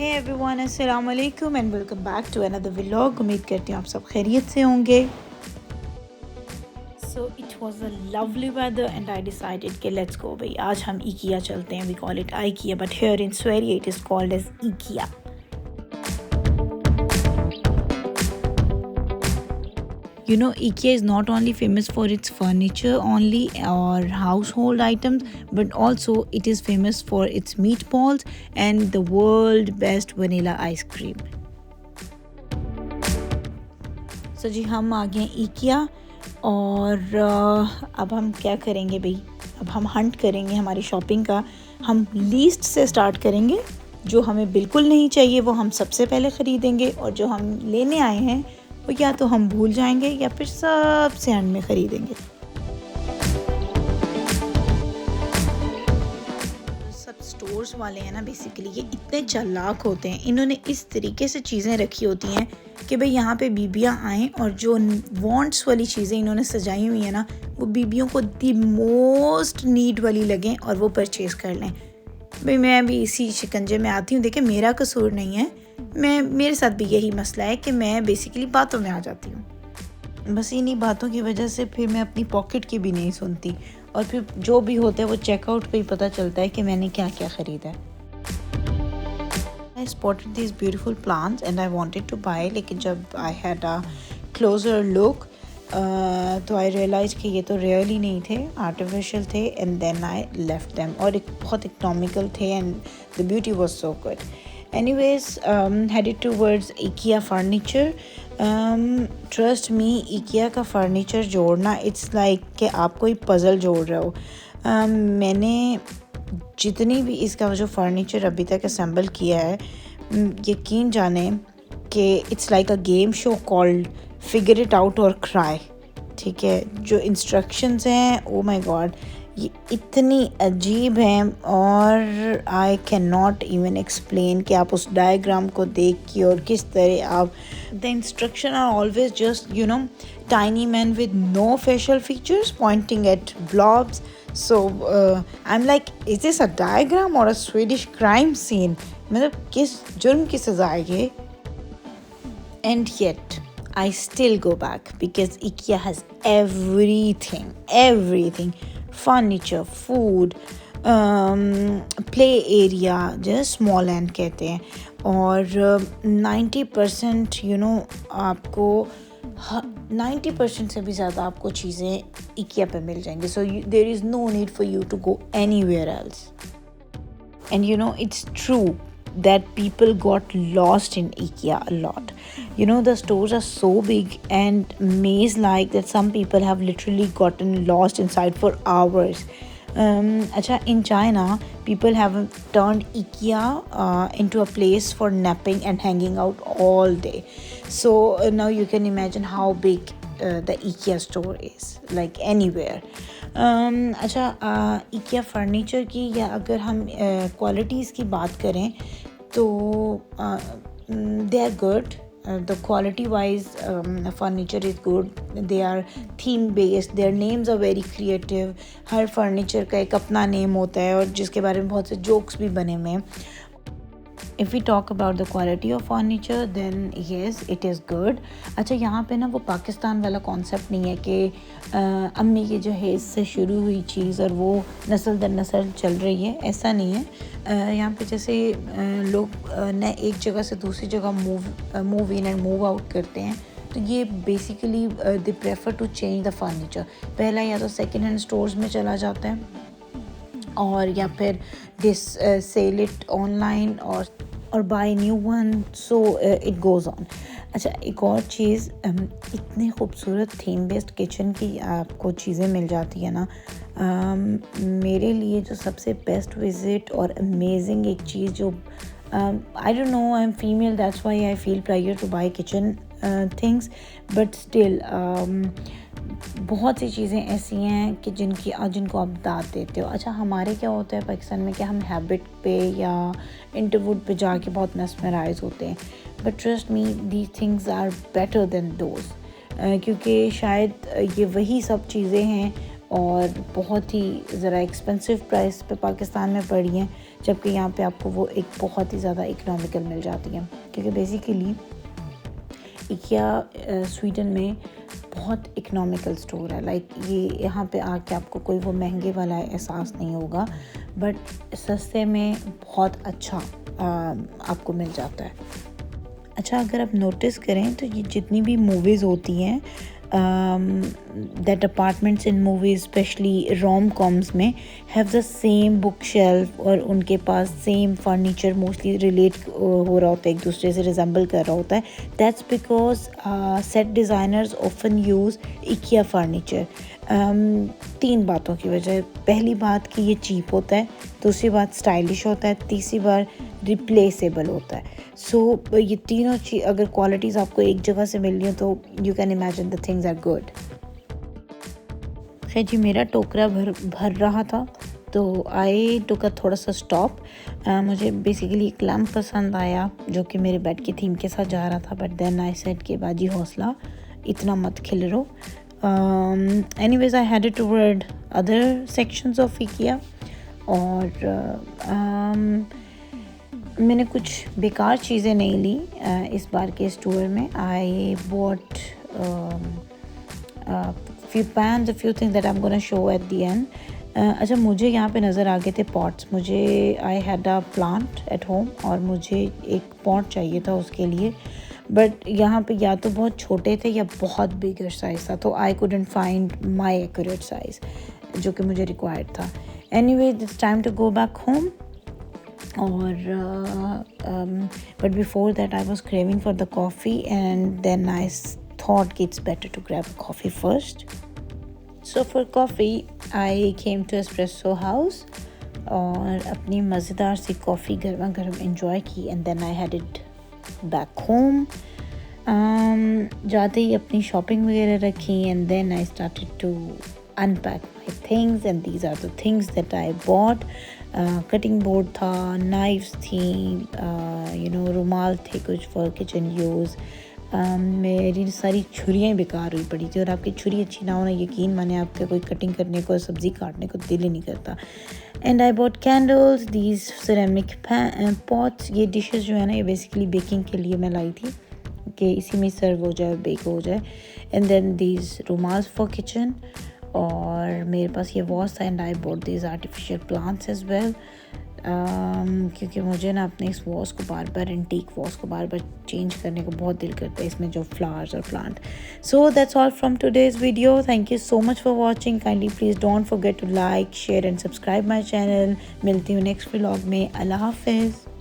हे everyone, अस्सलाम वालेकुम and welcome back to another vlog. उम्मीद करती हूँ आप सब खैरियत से होंगे। So it was a lovely weather and I decided कि लेट्स गो भाई, आज हम इकिया चलते हैं। We call it IKEA but here in Sverige it is called as IKEA. You know, IKEA is not only famous for its furniture only or household items, but also it is famous for its meatballs and the world best vanilla ice cream. So जी हम आ गए IKEA और अब हम क्या करेंगे भाई, अब हम हंट करेंगे हमारी शॉपिंग का। हम लीस्ट से स्टार्ट करेंगे। जो हमें बिल्कुल नहीं चाहिए वो हम सबसे पहले ख़रीदेंगे, और जो हम लेने आए हैं वो या तो हम भूल जाएंगे या फिर सबसे एंड में ख़रीदेंगे। सब स्टोर्स वाले हैं ना, बेसिकली ये इतने चालाक होते हैं। इन्होंने इस तरीके से चीज़ें रखी होती हैं कि भाई यहाँ पे बीबियाँ आएँ और जो वांट्स वाली चीज़ें इन्होंने सजाई हुई है ना, वो बीबियों को दी मोस्ट नीड वाली लगें और वो परचेज़ कर लें। भाई मैं भी इसी शिकंजे में आती हूँ। देखें, मेरा कसूर नहीं है, मेरे साथ भी यही मसला है कि मैं बेसिकली बातों में आ जाती हूँ। बस इन्हीं बातों की वजह से फिर मैं अपनी पॉकेट की भी नहीं सुनती, और फिर जो भी होता है वो चेकआउट पे ही पता चलता है कि मैंने क्या क्या ख़रीदा है। I spotted these beautiful plants and I wanted to buy, लेकिन जब I had a closer look तो आई रियलाइज़ कि ये तो रियली नहीं थे, आर्टिफिशियल थे, and then I left them. और एक बहुत इकोनॉमिकल थे and the beauty was so good. Anyways, headed towards IKEA furniture. Trust me, IKEA का फर्नीचर जोड़ना इट्स लाइक कि आप कोई पज़ल जोड़ रहे हो। मैंने जितनी भी इसका जो फर्नीचर अभी तक असेंबल किया है, यकीन जाने कि it's like a game show called figure it out और क्राई। ठीक है, जो इंस्ट्रक्शंस हैं, ओ माय गॉड, ये इतनी अजीब हैं और I can not even explain कि आप उस डायग्राम को देख के और किस तरह आप, the instruction are always just tiny man with no facial features pointing at blobs. So I'm like, is this a diagram or a Swedish crime scene? मतलब किस जुर्म की सज़ा है ये? And yet I still go back because IKEA has everything, furniture, food, play area, just small end कहते हैं, और 90% आपको 90% से भी ज़्यादा आपको चीज़ें IKEA पे मिल जाएंगी. So there is no need for you to go anywhere else. And it's true that people got lost in IKEA a lot. The stores are so big and maze-like that some people have literally gotten lost inside for hours. In China, people have turned IKEA into a place for napping and hanging out all day. So now you can imagine how big the IKEA store is, like anywhere. IKEA furniture की या अगर हम qualities की बात करें तो they are good. The quality wise furniture is good. They are theme based. Their names are very creative. Her furniture का एक अपना नेम होता है और जिसके बारे में बहुत से जोक्स भी बने हुए हैं. If we talk about the quality of furniture, then yes, it is good. अच्छा, यहाँ पे ना वो पाकिस्तान वाला कॉन्सेप्ट नहीं है कि अम्मी की जो है इससे शुरू हुई चीज़ और वो नस्ल दर नस्ल चल रही है, ऐसा नहीं है। यहाँ पे जैसे लोग न एक जगह से दूसरी जगह move in and move out करते हैं, तो ये basically they prefer to change the furniture. पहला या तो सेकेंड हैंड स्टोर्स में चला जाता है और या फिर दिस सेल इट ऑनलाइन और buy new one, so it goes on. अच्छा, एक और चीज़, इतनी खूबसूरत थीम बेस्ड किचन की आपको चीज़ें मिल जाती है ना। मेरे लिए जो सबसे बेस्ट विज़िट और अमेजिंग एक चीज़ जो I don't know, I am female, that's why I feel prior to buy kitchen things, but still बहुत सी चीज़ें ऐसी हैं कि जिनको आप दाद देते हो। अच्छा, हमारे क्या होता है पाकिस्तान में कि हम हैबिट पे या इंटरवुड पे जाके बहुत मेस्मराइज होते हैं, but trust me, these things are better than those, क्योंकि शायद ये वही सब चीज़ें हैं और बहुत ही ज़रा एक्सपेंसिव प्राइस पे पाकिस्तान में पड़ी हैं, जबकि यहाँ पे आपको वो एक बहुत ही ज़्यादा इकोनॉमिकल मिल जाती हैं। क्योंकि बेसिकली इकिया स्वीडन में बहुत इकोनॉमिकल स्टोर है। लाइक ये यहाँ पे आके आपको कोई वो महंगे वाला एहसास नहीं होगा, बट सस्ते में बहुत अच्छा आपको मिल जाता है। अच्छा, अगर आप नोटिस करें तो ये जितनी भी मूवीज़ होती हैं that apartments in movies especially rom-coms में have the same bookshelf और उनके पास same furniture mostly relate हो रहा होता है, एक दूसरे से resemble कर रहा होता है। That's because set designers often use IKEA furniture। 3 बातों की वजह। पहली बात कि ये cheap होता है, दूसरी बात स्टाइलिश होता है, तीसरी बार रिप्लेसेबल होता है। सो ये तीनों चीज़ अगर क्वालिटीज़ आपको एक जगह से मिल रही हो तो you can imagine the things are good. खैर जी, मेरा टोकरा भर रहा था तो आई टुक थोड़ा सा स्टॉप। मुझे बेसिकली एक लैम्प पसंद आया जो कि मेरे बेड की थीम के साथ जा रहा था, बट देन आई सेड के बाजी हौसला इतना मत खिलरो। Anyways I headed toward other sections of IKEA और मैंने कुछ बेकार चीज़ें नहीं ली इस बार के इस टूर में। I bought few pans, a few things that I'm gonna show at the end। अच्छा, मुझे यहाँ पे नज़र आ गए थे पॉट्स। मुझे I had a plant at home और मुझे एक पॉट चाहिए था उसके लिए, बट यहाँ पे या तो बहुत छोटे थे या बहुत बिगर साइज़ था, तो आई couldn't find my accurate size जो कि मुझे रिक्वायर्ड था। Anyway, it's time to go back home. और but before that I was craving for the coffee and then I thought it's better to grab a coffee first। So for coffee I came to Espresso House और अपनी मज़ेदार सी coffee गर्मा गर्म enjoy की and then I headed back home। जाते ही अपनी shopping वगैरह रखी and then I started to unpack my things and these are the things that I bought। Cutting board था, नाइफ्स थी, रुमाल थे कुछ फॉर किचन यूज़। मेरी सारी छुरियाँ बेकार हुई पड़ी थी और आपकी छुरी अच्छी ना होना यकीन माने आपके कोई कटिंग करने को, सब्ज़ी काटने को दिल ही नहीं करता। And I bot candles, these ceramic pots. ये डिशेस जो है ना, ये बेसिकली बेकिंग के लिए मैं लाई थी कि इसी में सर्व हो जाए, बेक हो जाए। एंड देन दीज रुमाल्स फॉर किचन और मेरे पास ये वॉश था and I bought this artificial plants as well, क्योंकि मुझे ना अपने इस वॉश को बार बार, एंटीक वॉश को बार बार चेंज करने को बहुत दिल करता है, इसमें जो फ्लावर्स और plant. So that's all from today's video. Thank you so much for watching. Kindly please don't forget to like, share and subscribe my channel. मिलती हूँ नेक्स्ट व्लॉग में। अल्लाह हाफिज़।